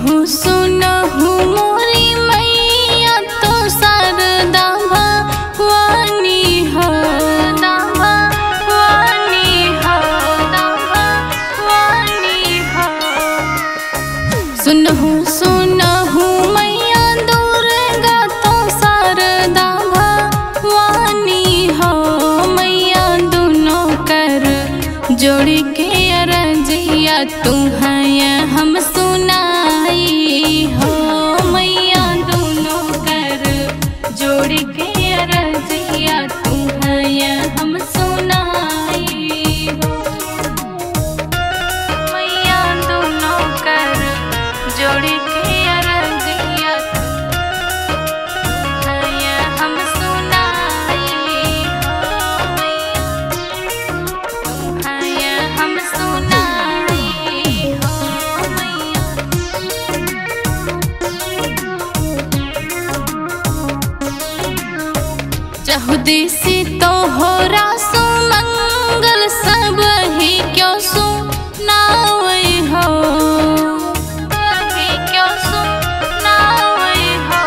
सुनहु सुनहु मोरी मैया तो शारदा भवानी हो, भवानी हो, भवानी हो। सुनहु सुनहु मैया दुर्गा तो शारदा भवानी हो। मैया दोनों कर जोड़ के अरजिया तुम्हें हम सुनाई हो। मैया दोनों कर जोड़ के अरजिया तुम्हें हम सुनाई हो। मैया दोनों कर जोड़ के अरजिया तुम्हें हम सुनाई हो। मैया तुम्हें हम सुनाई हो। मैया चहुदेसी तोहरा सुमंगल सब ही क्यों सुनावे हो, क्यों सुनावे हो,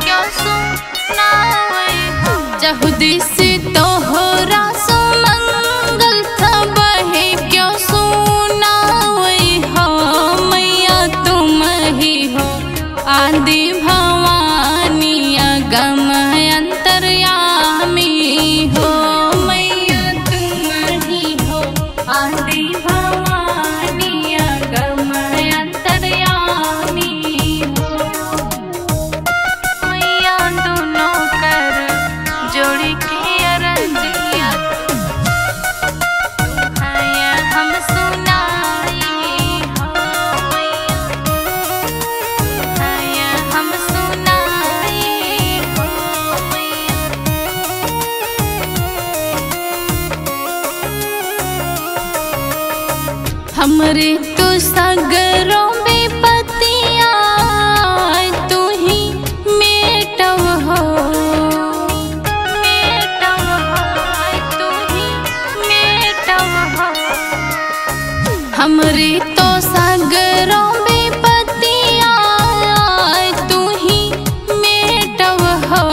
क्यों सुनावे हो। चहुदेसी तोहरा सुमंगल सब ही क्यों सुनावे हो। मैया तुम ही हो आदि भवानी अगम अंतर्यामी हो। मैया तुम ही हो आदि भवानी अगम अंतर्यामी हो। मैया दोनों कर जोड़ के अरजिया तुम्हें हम सुनाई हो। मैया तुम्हें हम सुनाई हो। मैया हमरे तो सगरों में पतिया तू ही मेटव हो, मेटव हो, तू ही मेटव हो। हमरे तो सगरों में पतिया तू ही मेटव हो।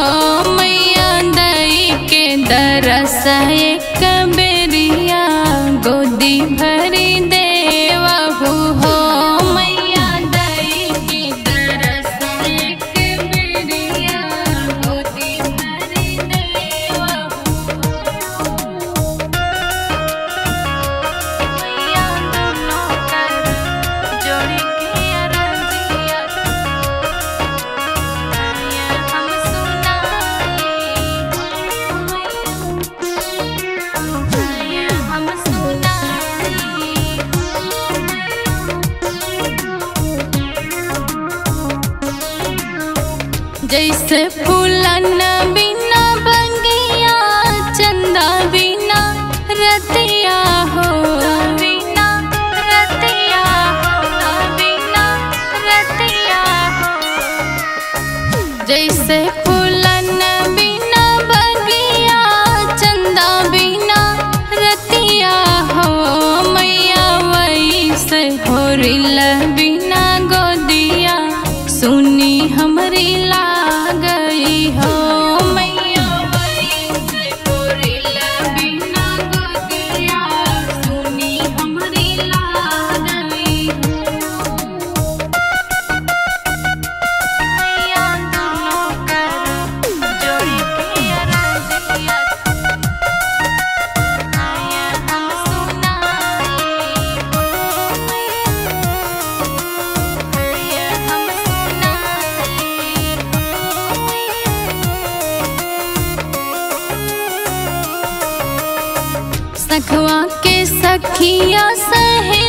मैया दई के दरस एक बेरिया गोदी भरी देवहु हो। मैया दई के दरस एक बेरिया गोदी भरी देवहु हो। मैया दोनों कर जोड़ के अरजिया तुम्हें हम सुनाई हो। मैया हम सुनाई हो। जैसे फूलन बिना बंगिया चंदा बिना रतिया हो, बिना रतिया हो, बिना रतिया हो। जैसे फूलन बिना बंगिया चंदा बिना रतिया हो। मैया वैसे होरिल बिना गोदिया सुनी हमरी लागई हो। मैया वैसे होरिल बिना गोदिया सुनी हमरी लागई हो। मैया दोनों कर जोड़ के अरजिया तुम्हें हम सुनाई हो। मैया हम सुनाई हो। सखवा के सखिया सहे